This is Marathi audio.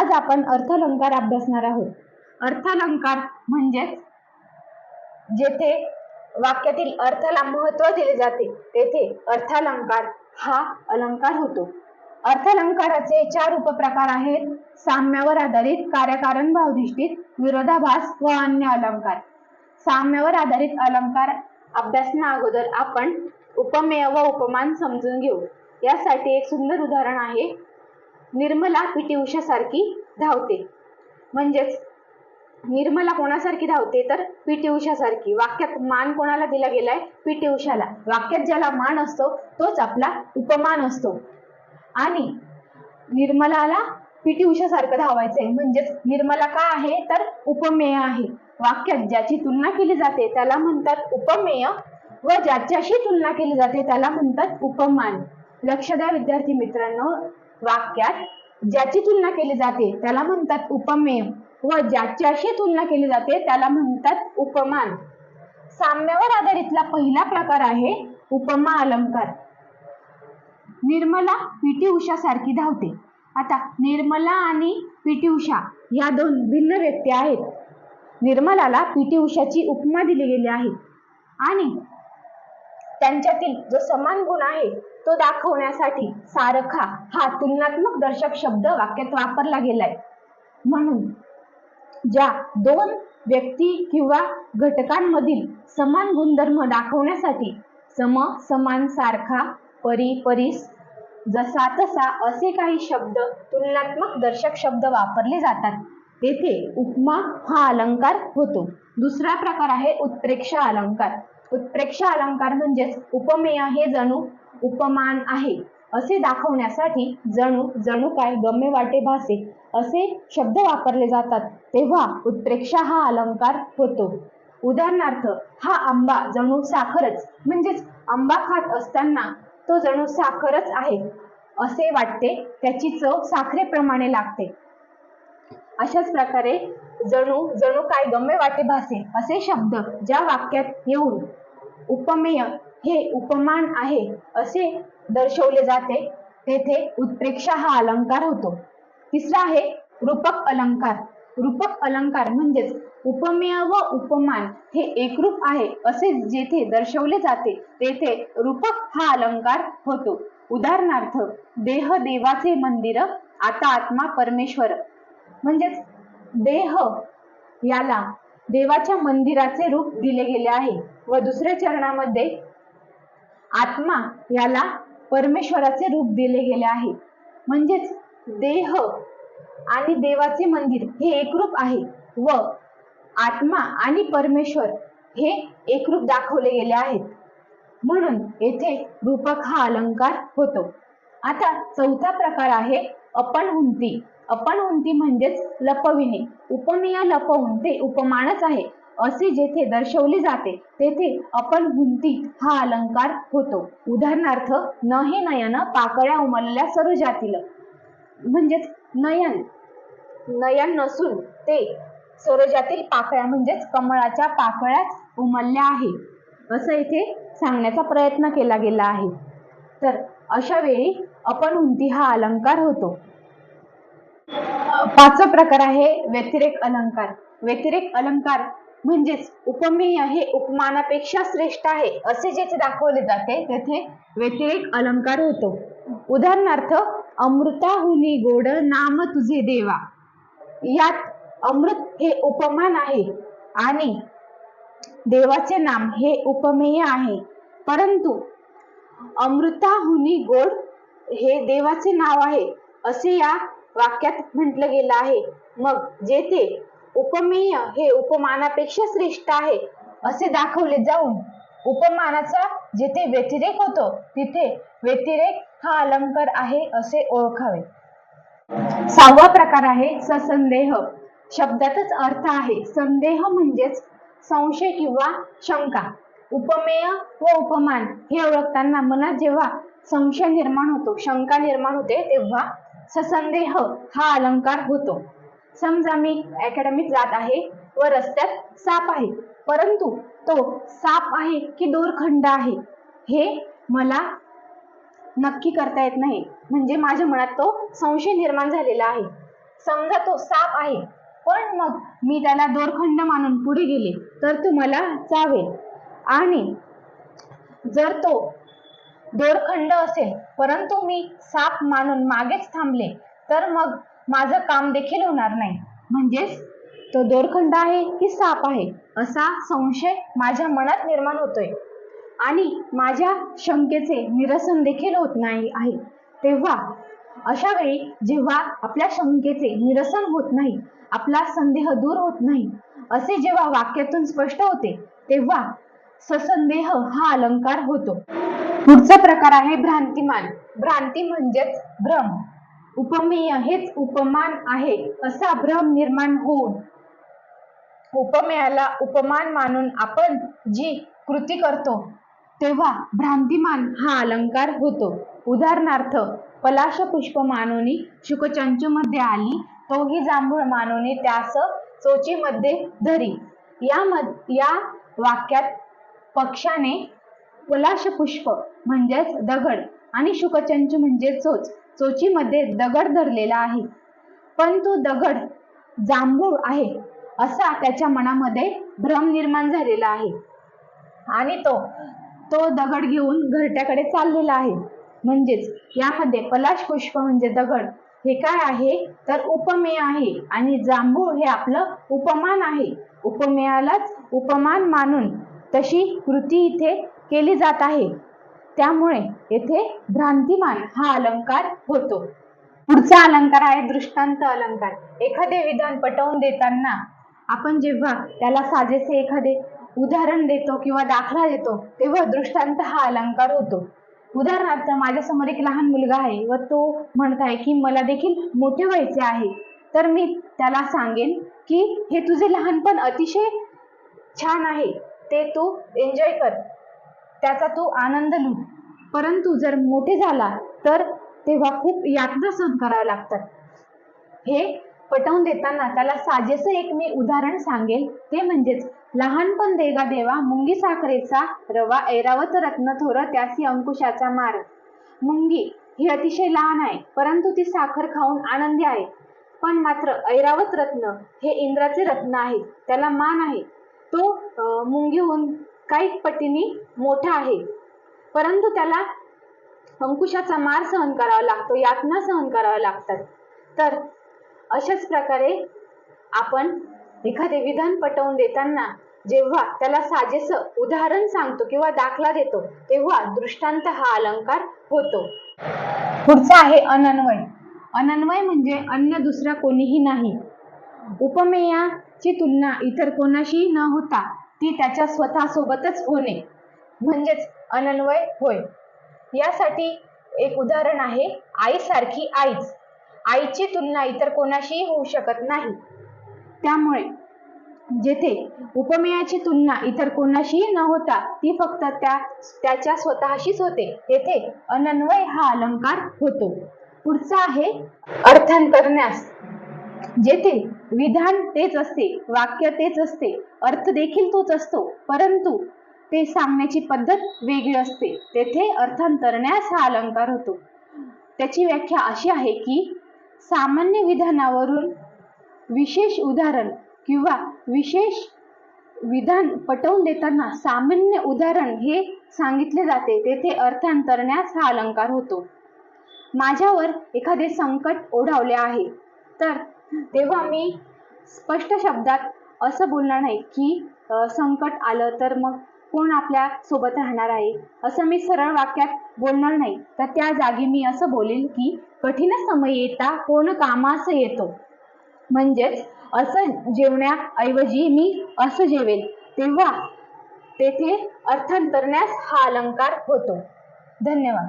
आज आपण अर्थालंकार अभ्यासणार आहोत। अर्थालंकार म्हणजे जेथे वाक्यातील अर्थाला महत्त्व दिले जाते तेथे अर्थालंकार हा अलंकार होतो। अर्थालंकाराचे 4 उपप्रकार आहेत: साम्यावर आधारित, कार्यकारण भावनिष्ठित, विरोधाभास व अन्य अलंकार। साम्यावर आधारित अलंकार अभ्यासना अगोदर आपण उपमेय व उपमान समजून घेऊ। यासाठी एक सुंदर उदाहरण आहे, निर्मला पीटी उषा सारखी धावते। म्हणजेच निर्मला कोणासारखी धावते तर पीटी उषा सारखी। वाक्यात मान कोणाला दिला गेलाय? पीटी उषाला। वाक्यात ज्याला मान असतो तोच आपला उपमान असतो। आणि निर्मलाला पीटी उषा सारखं धावायचंय म्हणजेच निर्मला काय आहे तर उपमेय आहे। वाक्यात ज्याची तुलना केली जाते त्याला म्हणतात उपमेय व ज्याच्याशी तुलना केली जाते त्याला म्हणतात उपमान। लक्ष द्या विद्यार्थी मित्रांनो, वाक्यात ज्याची तुलना केली जाते त्याला म्हणतात उपमेय व ज्याच्याशी तुलना केली जाते त्याला म्हणतात उपमान। साम्यावर आधारितला पहिला प्रकार आहे उपमा अलंकार। निर्मला पीटी उषा सारखी धावते। आता निर्मला आणि पीटी उषा या दोन भिन्न व्यक्ती आहेत। निर्मलाला पीटी उषाची उपमा दिली गेली आहे आणि त्यांच्यातील जो समान गुण आहे तो दाखवण्यासाठी सारखा हा तुलनात्मक दर्शक शब्द वाक्यात वापरला गेलाय। म्हणून ज्या दोन व्यक्ती किंवा घटकांमधील समान गुणधर्म दाखवण्यासाठी सम, समान, सारखा, परी, परीस, जसा तसा असे काही शब्द तुलनात्मक दर्शक शब्द वापरले जातात तेथे उपमा हा अलंकार होतो। दुसरा प्रकार आहे उत्प्रेक्षा अलंकार। उत्प्रेक्षा अलंकार म्हणजेच उपमेय हे जणू उपमान आहे असे दाखवण्यासाठी जणू काय गम्य वाटे भासे असे शब्द वापरले जातात तेव्हा उत्प्रेक्षा हा अलंकार होतो। उदाहरणार्थ, हा आंबा जणू साखरच, म्हणजेच आंबा खात असताना तो जणू साखरच आहे असे वाटते, त्याची चव साखरेप्रमाणे लागते। अशाच प्रकारे जणू काय गम्य वाटे भासे असे शब्द ज्या वाक्यात येऊन उपमेय हे उपमान आहे असे दर्शवले जाते तेथे उत्प्रेक्षा हा अलंकार होतो। तिसरा आहे रूपक अलंकार। रूपक अलंकार म्हणजेच उपमेय व उपमान हे एकरूप आहे असे जेथे दर्शवले जाते तेथे रूपक हा अलंकार होतो। उदाहरणार्थ, देह देवाचे मंदिर, आता आत्मा परमेश्वर। म्हणजेच देह याला देवाच्या मंदिराचे रूप दिले गेले आहे व दुसऱ्या चरणामध्ये आत्मा याला परमेश्वराचे रूप दिले गेले आहे। म्हणजेच देह आणि देवाचे मंदिर हे एकरूप आहे व आत्मा आणि परमेश्वर हे एकरूप दाखवले गेले आहेत, म्हणून येथे रूपक हा अलंकार होतो। आता चौथा प्रकार आहे अपणहुंती। अपणहुंती म्हणजेच लपविणे। उपमेय लपवून ते उपमानच आहे असे जेथे दर्शवले जाते तेथे अपणहुंती हा अलंकार होतो। उदाहरणार्थ, न हे नयन पाकळ्या उमलल्या सरोजातील। म्हणजेच नयन नसून ते सरोजातील पाकळ्या म्हणजेच कमळाच्या पाकळ्याच उमलल्या आहे असं इथे सांगण्याचा प्रयत्न केला गेला आहे। तर अशा वेळी अपणहुंती हा अलंकार होतो। पाचवा प्रकार आहे व्यतिरेक अलंकार। व्यतिरेक अलंकार म्हणजेच उपमेय हे उपमानापेक्षा श्रेष्ठ आहे असे जेथे दाखवले जाते तेथे व्यतिरेक अलंकार होतो। उदाहरणार्थ, अमृताहुनी गोड नाम तुझे देवा। यात अमृत हे उपमान आहे आणि देवाचे नाम हे उपमेय आहे, परंतु अमृताहुनी गोड हे देवाचे नाव आहे असे या वाक्यात म्हटलं गेलं आहे। मग जेथे उपमेय हे उपमानापेक्षा श्रेष्ठ आहे असे दाखवले जाऊन उपमानाचा जेथे व्यतिरेक होतो तिथे व्यतिरेक हा अलंकार आहे असे ओळखावे। सहावा प्रकार आहे ससंदेह। शब्दातच अर्थ आहे। संदेह म्हणजेच संशय किंवा शंका। उपमेय व उपमान हे ओळखताना मनात जेव्हा संशय निर्माण होतो, शंका निर्माण होते तेव्हा ससंदेह हा अलंकार होतो। समजा मी अकॅडमीत जात आहे व रस्त्यात साप आहे, परंतु तो साप आहे की दोरखंड आहे हे मला नक्की करता येत नाही, म्हणजे माझ्या मनात तो संशय निर्माण झालेला आहे। समजा तो साप आहे, पण मग मी त्याला दोरखंड मानून पुढे गेले तर तो मला चावेल, आणि जर तो दोरखंड असेल परंतु मी साप मानून मागेच थांबले तर मग माझं काम देखील होणार नाही. म्हणजेच तो दोरखंड आहे की साप आहे असा संशय माझ्या मनात निर्माण होतोय आणि माझ्या शंकेचे निरसन देखील होत नाही आहे. तेव्हा अशा वेळी जेव्हा आपल्या शंकेचे निरसन होत नाही, आपला संदेह दूर होत नाही असे जेव्हा वाक्यातून स्पष्ट होते, तेव्हा ससंदेह हा अलंकार होतो. पुढचा प्रकार आहे भ्रांतिमान. भ्रांती म्हणजेच भ्रम. उपमेय हेच उपमान आहे असा भ्रम निर्माण होऊन उपमेयाला उपमान मानून आपण जी कृती करतो तेव्हा भ्रांतिमान हा अलंकार होतो. उदाहरणार्थ, पलाश पुष्प मानोनी शुकचंचू मध्ये आली, तोही जांभूळ मानोनी त्यास चोचीमध्ये धरी. या वाक्यात पक्षाने पलाश पुष्प म्हणजेच दगड आणि शुकचंचू म्हणजे चोच, चोचीमध्ये दगड धरलेला आहे, पण तो दगड जांभूळ आहे असा त्याच्या मनामध्ये भ्रम निर्माण झालेला आहे आणि तो दगड घेऊन घरट्याकडे चाललेला आहे. म्हणजेच यामध्ये पलाश पुष्प म्हणजे दगड हे काय आहे तर उपमेय आहे आणि जांभूळ हे आपलं उपमान आहे. उपमेयालाच उपमान मानून तशी कृती इथे केली जात आहे, त्यामुळे येथे भ्रांतिमान हा अलंकार होतो. पुढचा अलंकार आहे दृष्टांत अलंकार. एखादे विधान पटवून देताना आपण जेव्हा त्याला साजेसे एखादे उदाहरण देतो किंवा दाखला देतो तेव्हा दृष्टांत हा अलंकार होतो. उदाहरणार्थ, माझ्यासमोर एक लहान मुलगा आहे व तो म्हणत आहे की मला देखील मोठे व्हायचे आहे, तर मी त्याला सांगेन की हे तुझे लहानपण अतिशय छान आहे, ते तू एन्जॉय कर, त्याचा तू आनंद लुट. परंतु जर मोठे झाला तर तेव्हा खूप यातना सहन कराव्या लागतात. हे पटवून देताना त्याला साजेसं एक मी उदाहरण सांगेल, ते म्हणजेच लहानपण देगा देवा मुंगी साखरेचा रवा, ऐरावत रत्न थोर त्यासी अंकुशाचा मार. मुंगी ही अतिशय लहान आहे परंतु ती साखर खाऊन आनंदी आहे, पण मात्र ऐरावत रत्न हे इंद्राचे रत्न आहे, त्याला मान आहे, तो मुंगीहून काही पटीने मोठा आहे, परंतु त्याला अंकुशाचा मार सहन करावा लागतो, यातना सहन कराव्या लागतात. तर अशाच प्रकारे आपण एखादे विधान पटवून देताना जेव्हा त्याला साजेसं उदाहरण सांगतो किंवा दाखला देतो तेव्हा दृष्टांत हा अलंकार होतो. पुढचा आहे अनन्वय. अनन्वय म्हणजे अन्य दुसरा कोणीही नाही. उपमेयाची तुलना इतर कोणाशी न होता ती त्याच्या स्वतः सोबतच होणे म्हणजेच अनन्वय होय. यासाठी एक उदाहरण आहे, आईसारखी आईच. आईची तुलना इतर कोणाशीही होऊ शकत नाही, त्यामुळे जेथे उपमेयाची तुलना इतर कोणाशीही न होता ती फक्त त्याच्या स्वतःशीच होते, तेथे अनन्वय हा अलंकार होतो. पुढचा आहे अर्थांतरन्यास. जेथे विधान तेच असते, वाक्य तेच असते, अर्थ देखील तोच असतो, परंतु ते सांगण्याची पद्धत वेगळी असते, तेथे अर्थांतरन्यास हा अलंकार होतो. त्याची व्याख्या अशी आहे की सामान्य विधानावरून विशेष उदाहरण किंवा विशेष विधान पटवून देताना सामान्य उदाहरण हे सांगितले जाते, तेथे अर्थांतरन्यास हा अलंकार होतो. माझ्यावर एखादे संकट ओढावले आहे तर तेव्हा मी स्पष्ट शब्दात असं बोलणार नाही की संकट आलं तर मग कोण आपल्या सोबत राहणार आहे, असं मी सरळ वाक्यात बोलणार नाही. तर त्या जागी मी असं बोलेल की कठीण समय येता कोण कामास येतो. म्हणजेच असं जेवण्याऐवजी मी असं जेवेल, तेव्हा तेथे अर्थांतरन्यास हा अलंकार होतो. धन्यवाद.